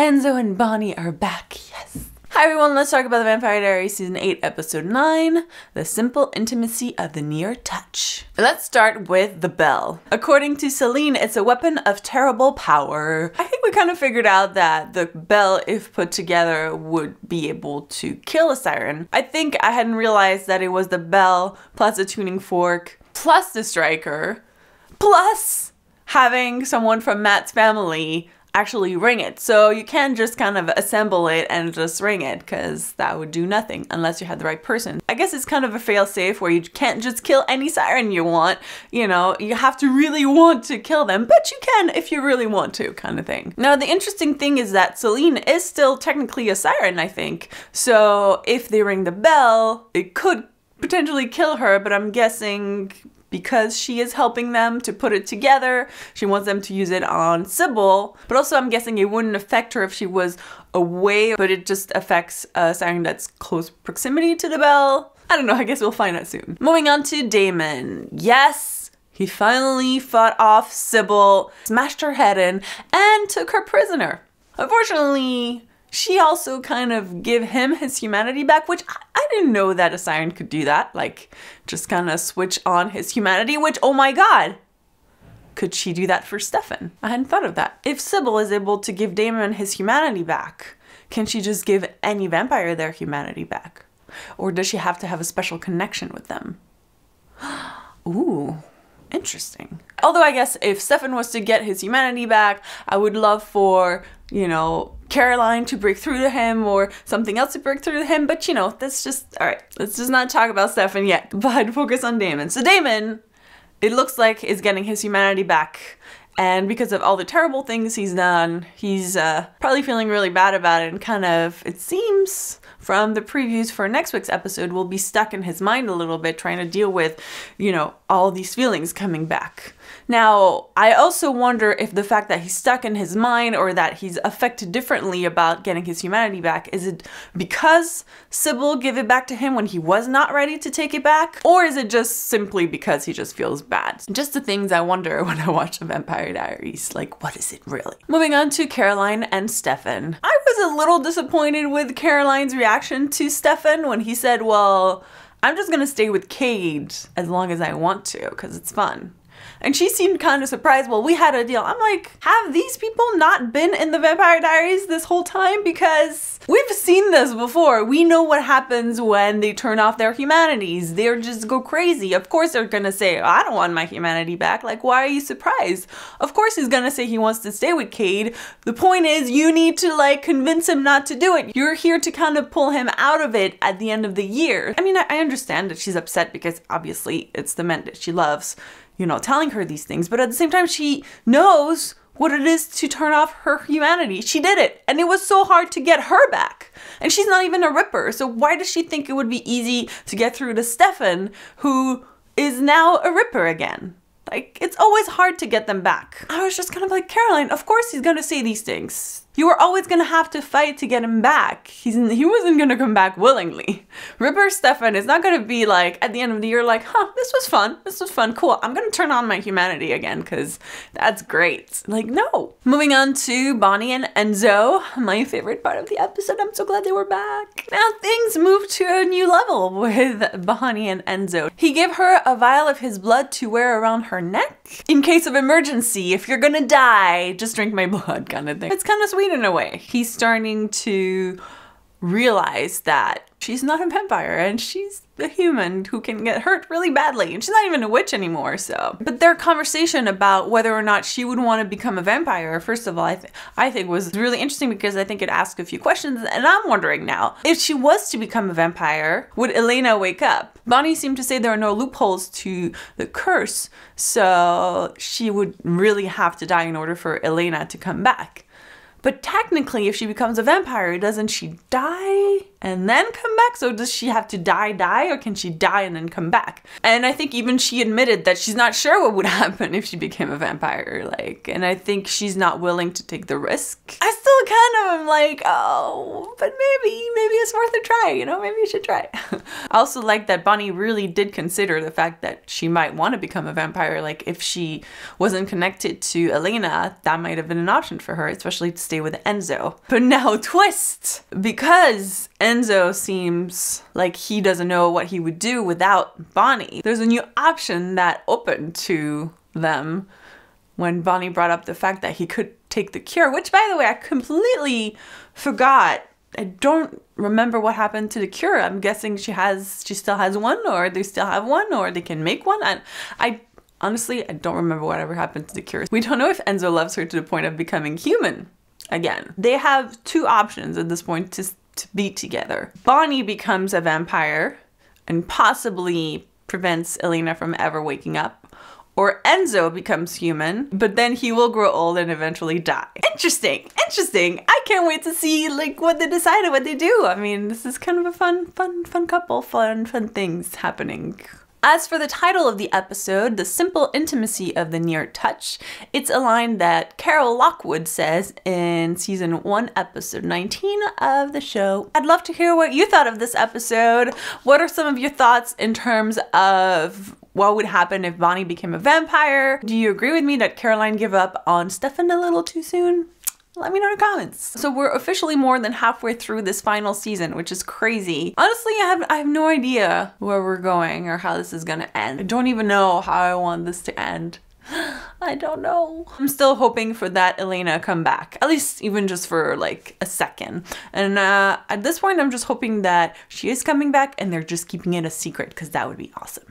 Enzo and Bonnie are back, yes. Hi everyone, let's talk about The Vampire Diaries Season 8, Episode 9, The Simple Intimacy of the Near Touch. Let's start with the bell. According to Celine, it's a weapon of terrible power. I think we kind of figured out that the bell, if put together, would be able to kill a siren. I think I hadn't realized that it was the bell, plus a tuning fork, plus the striker, plus having someone from Matt's family actually ring it. So you can't just kind of assemble it and just ring it, because that would do nothing unless you had the right person. I guess it's kind of a fail-safe where you can't just kill any siren you want. You know, you have to really want to kill them, but you can if you really want to, kind of thing. Now, the interesting thing is that Celine is still technically a siren, I think. So if they ring the bell, it could potentially kill her, but I'm guessing because she is helping them to put it together, she wants them to use it on Sybil. But also I'm guessing it wouldn't affect her if she was away, but it just affects a siren that's close proximity to the bell. I don't know, I guess we'll find out soon. Moving on to Damon. Yes, he finally fought off Sybil, smashed her head in, and took her prisoner. Unfortunately, she also kind of gave him his humanity back, which I didn't know that a siren could do that. Like, just kind of switch on his humanity, which, oh my god, could she do that for Stefan? I hadn't thought of that. If Sybil is able to give Damon his humanity back, can she just give any vampire their humanity back? Or does she have to have a special connection with them? Ooh. Interesting. Although I guess if Stefan was to get his humanity back, I would love for, you know, Caroline to break through to him or something else to break through to him. But, you know, that's just, all right, let's just not talk about Stefan yet, but focus on Damon. So Damon, it looks like, is getting his humanity back. And because of all the terrible things he's done, he's probably feeling really bad about it, and kind of, it seems from the previews for next week's episode, will be stuck in his mind a little bit, trying to deal with, you know, all these feelings coming back. Now, I also wonder if the fact that he's stuck in his mind, or that he's affected differently about getting his humanity back, is it because Sybil gave it back to him when he was not ready to take it back? Or is it just simply because he just feels bad? Just the things I wonder when I watch The Vampire Diaries. Like, what is it really? Moving on to Caroline and Stefan. I was a little disappointed with Caroline's reaction to Stefan when he said, well, I'm just gonna stay with Cade as long as I want to, because it's fun. And she seemed kind of surprised. Well, we had a deal. I'm like, have these people not been in The Vampire Diaries this whole time? Because we've seen this before. We know what happens when they turn off their humanities. They just go crazy. Of course they're gonna say, I don't want my humanity back. Like, why are you surprised? Of course he's gonna say he wants to stay with Cade. The point is, you need to, like, convince him not to do it. You're here to kind of pull him out of it at the end of the year. I mean, I understand that she's upset because obviously it's the men that she loves, you know, telling her these things, but at the same time, she knows what it is to turn off her humanity. She did it, and it was so hard to get her back. And she's not even a Ripper, so why does she think it would be easy to get through to Stefan, who is now a Ripper again? Like, it's always hard to get them back. I was just kind of like, Caroline, of course he's gonna say these things. You were always gonna have to fight to get him back. He wasn't gonna come back willingly. Ripper Stefan is not gonna be like, at the end of the year, like, huh, this was fun, cool. I'm gonna turn on my humanity again, because that's great. Like, no. Moving on to Bonnie and Enzo, my favorite part of the episode. I'm so glad they were back. Now things moved to a new level with Bonnie and Enzo. He gave her a vial of his blood to wear around her neck. In case of emergency, if you're gonna die, just drink my blood, kind of thing. It's kind of sweet in a way. He's starting to realize that she's not a vampire and she's a human who can get hurt really badly, and she's not even a witch anymore. So, but their conversation about whether or not she would want to become a vampire, first of all, I think was really interesting, because I think it asked a few questions, and I'm wondering now, if she was to become a vampire, would Elena wake up? Bonnie seemed to say there are no loopholes to the curse, so she would really have to die in order for Elena to come back. But technically, if she becomes a vampire, doesn't she die and then come back? So does she have to die, or can she die and then come back? And I think even she admitted that she's not sure what would happen if she became a vampire. Like, and I think she's not willing to take the risk. I still still kind of am like, oh, but maybe it's worth a try, you know, maybe you should try. I also like that Bonnie really did consider the fact that she might want to become a vampire. Like if she wasn't connected to Elena, that might have been an option for her, especially to stay with Enzo. But now twist, because Enzo seems like he doesn't know what he would do without Bonnie. There's a new option that opened to them when Bonnie brought up the fact that he could take the cure, which by the way, I completely forgot. I don't remember what happened to the cure. I'm guessing she still has one, or they still have one, or they can make one. And I honestly, I don't remember whatever happened to the cure. We don't know if Enzo loves her to the point of becoming human again. They have two options at this point to be together. Bonnie becomes a vampire and possibly prevents Elena from ever waking up. Or Enzo becomes human, but then he will grow old and eventually die. Interesting. I can't wait to see like what they decide and what they do. I mean, this is kind of a fun couple, fun things happening. As for the title of the episode, The Simple Intimacy of the Near Touch, it's a line that Carol Lockwood says in season 1, episode 19 of the show. I'd love to hear what you thought of this episode. What are some of your thoughts in terms of what would happen if Bonnie became a vampire? Do you agree with me that Caroline gave up on Stefan a little too soon? Let me know in the comments. So we're officially more than halfway through this final season, which is crazy. Honestly, I have no idea where we're going or how this is gonna end. I don't even know how I want this to end. I don't know. I'm still hoping for that Elena comeback, at least even just for like a second. And at this point, I'm just hoping that she is coming back and they're just keeping it a secret, because that would be awesome.